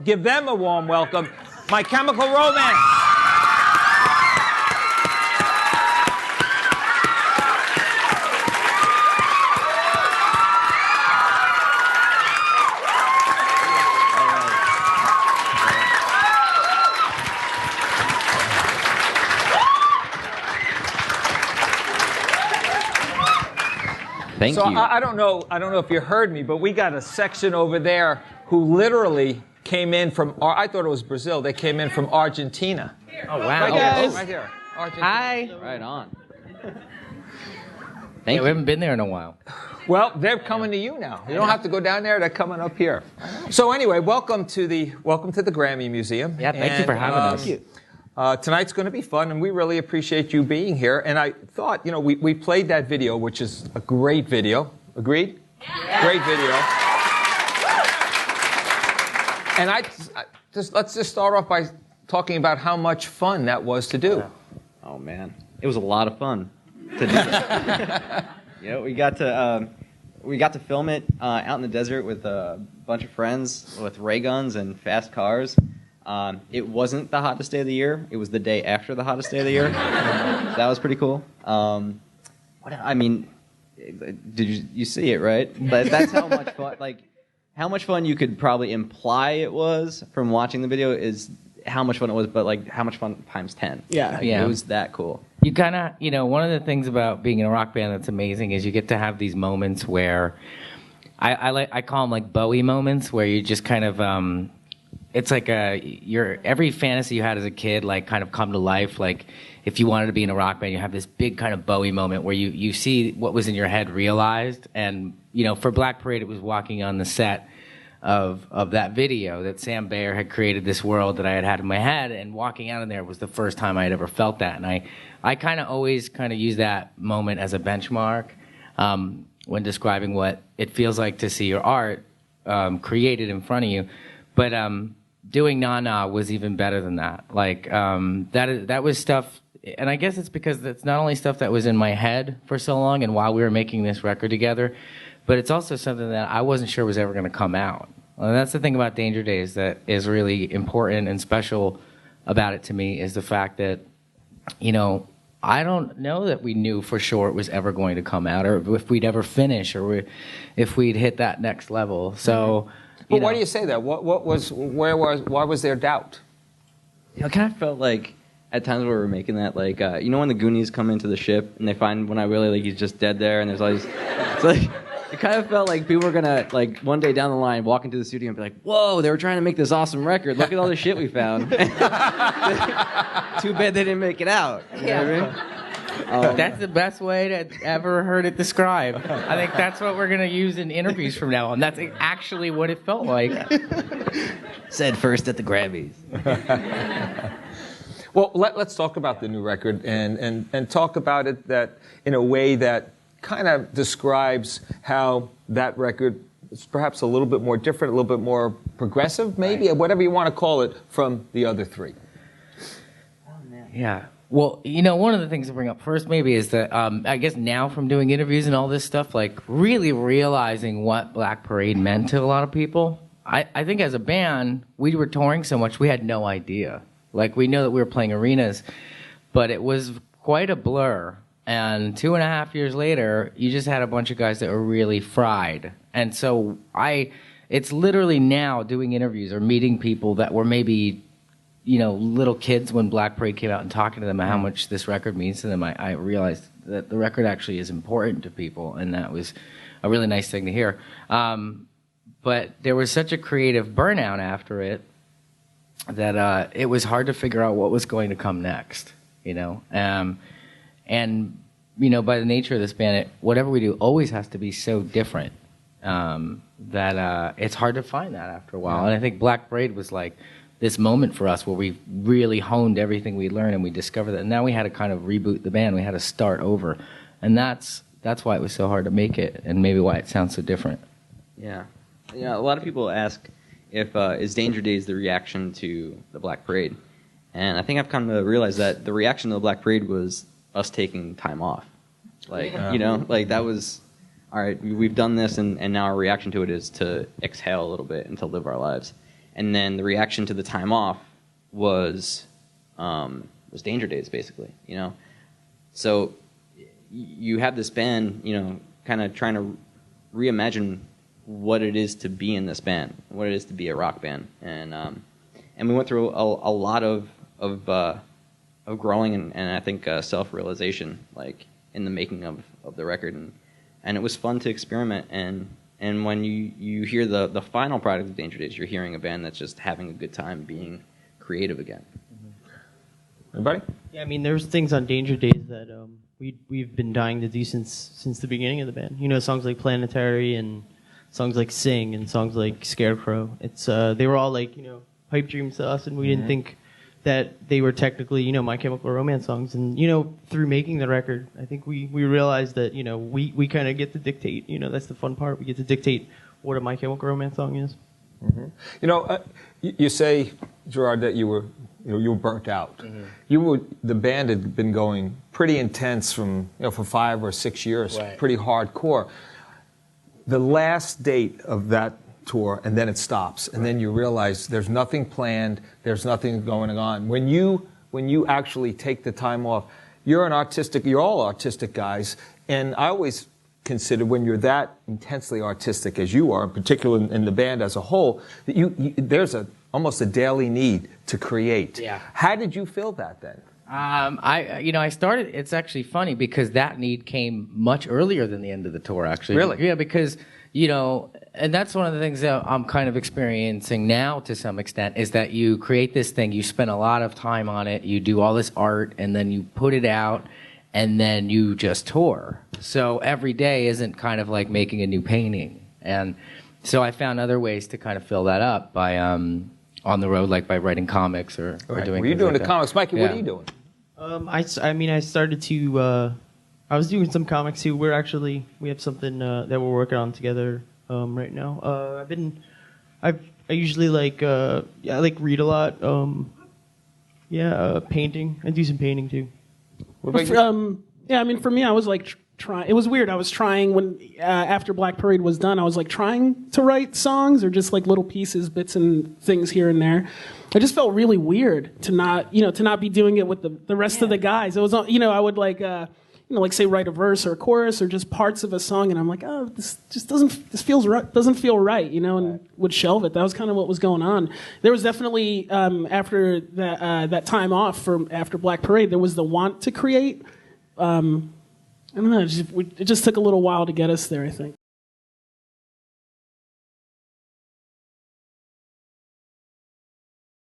give them a warm welcome. My Chemical Romance. Thank you. I don't know if you heard me, but we got a section over there who literally came in from, I thought it was Brazil, they came in from Argentina. Oh, wow. Right, guys. Right here. Argentina. Hi. Right on. Thank you. We haven't been there in a while. Well, they're coming to you now. You don't have to go down there. They're coming up here. So anyway, welcome to the Grammy Museum. Yeah, thank you for having us. Thank you. Tonight's going to be fun, and we really appreciate you being here. And I thought, we played that video, which is a great video. Agreed? Yeah. Great video. And let's just start off by talking about how much fun that was to do. Oh man, it was a lot of fun to do that. We got to film it out in the desert with a bunch of friends with ray guns and fast cars. It wasn't the hottest day of the year. It was the day after the hottest day of the year. That was pretty cool. Did you see it, right? That's how much fun, how much fun you could probably imply it was from watching the video is how much fun it was, but how much fun times 10. Yeah. It was that cool. You kind of, one of the things about being in a rock band that's amazing is you get to have these moments where I call them Bowie moments, where you just kind of, it's like every fantasy you had as a kid, kind of come to life. If you wanted to be in a rock band, you have this big kind of Bowie moment where you see what was in your head realized. And, for Black Parade, it was walking on the set of that video that Sam Bayer had created this world that I had in my head, and walking out in there was the first time I had ever felt that. And I kind of always use that moment as a benchmark when describing what it feels like to see your art created in front of you. But doing Na Na was even better than that. That was stuff, and I guess it's because it's not only stuff that was in my head for so long and while we were making this record together, but it's also something that I wasn't sure was ever going to come out. And that's the thing about Danger Days that is really important and special about it to me, is the fact that, I don't know that we knew for sure it was ever going to come out, or if we'd ever finish, or if we'd hit that next level. So. But why do you say that? Why was there doubt? I kind of felt like at times where we were making that, when the Goonies come into the ship and they find when I really he's just dead there, and there's all these, it kind of felt like people were gonna one day down the line walk into the studio and be like, "Whoa, they were trying to make this awesome record. Look at all the shit we found." Too bad they didn't make it out. You know what I mean? That's the best way to ever heard it described. I think that's what we're going to use in interviews from now on. That's actually what it felt like. Said first at the Grammys. Well, let's talk about the new record and talk about it that in a way that kind of describes how that record is perhaps a little bit more different, a little bit more progressive, maybe, or whatever you want to call it, from the other three. Oh, man. Yeah. Well, one of the things to bring up first maybe is that I guess now from doing interviews and all this stuff, really realizing what Black Parade meant to a lot of people. I think as a band, we were touring so much, we had no idea. We know that we were playing arenas, but it was quite a blur. And 2.5 years later, you just had a bunch of guys that were really fried. And so it's literally now doing interviews or meeting people that were maybe little kids when Black Parade came out, and talking to them about how much this record means to them, I realized that the record actually is important to people, and that was a really nice thing to hear. But there was such a creative burnout after it that it was hard to figure out what was going to come next, And, by the nature of this band, whatever we do always has to be so different that it's hard to find that after a while. Yeah. And I think Black Parade was this moment for us where we really honed everything we learned, and we discovered that. And now we had to kind of reboot the band. We had to start over. And that's why it was so hard to make it, and maybe why it sounds so different. Yeah. A lot of people ask if is Danger Days the reaction to the Black Parade. And I think I've come to realize that the reaction to the Black Parade was us taking time off. That was, all right, we've done this, and now our reaction to it is to exhale a little bit and to live our lives. And then the reaction to the time off was Danger Days, basically, you know. So you have this band, you know, kind of trying to reimagine what it is to be in this band, what it is to be a rock band, and we went through a lot of growing and I think self-realization, like in the making of the record, and it was fun to experiment. And when you hear the final product of Danger Days, you're hearing a band that's just having a good time being creative again. Anybody? Yeah, I mean, there's things on Danger Days that we've been dying to do since the beginning of the band. You know, songs like Planetary and songs like Sing and songs like Scarecrow. It's they were all like, you know, pipe dreams to us, and we didn't think that they were technically, you know, My Chemical Romance songs. And, you know, through making the record, I think we realized that, you know, we kind of get to dictate. You know, that's the fun part. We get to dictate what a My Chemical Romance song is. Mm-hmm. You know, you say, Gerard, that you were burnt out. Mm-hmm. The band had been going pretty intense for 5 or 6 years, right. Pretty hardcore. The last date of that tour, and then it stops, and then you realize there's nothing planned, there's nothing going on. When you actually take the time off, you're all artistic guys, and I always consider when you're that intensely artistic as you are, in particular in the band as a whole, that there's almost a daily need to create. Yeah. How did you feel that then? I started, it's actually funny because that need came much earlier than the end of the tour, actually. Really? Yeah, because, you know, and that's one of the things that I'm kind of experiencing now to some extent, is that you create this thing, you spend a lot of time on it, you do all this art, and then you put it out, and then you just tour. So every day isn't kind of like making a new painting. And so I found other ways to kind of fill that up by on the road, like by writing comics or doing. Were you doing like the comics, Mikey? Yeah. What are you doing? I started to. I was doing some comics too. We have something that we're working on together right now. I usually like read a lot. Painting. I do some painting too. Yeah, I mean, for me, I was like trying. It was weird. I was trying when after Black Parade was done. I was like trying to write songs or just like little pieces, bits and things here and there. I just felt really weird to not be doing it with the rest of the guys. It was, I would like say write a verse or a chorus or just parts of a song, and I'm like, oh, this just doesn't feel right, and would shelve it. That was kind of what was going on. There was definitely after that time off after Black Parade, there was the want to create. I don't know. It just took a little while to get us there, I think.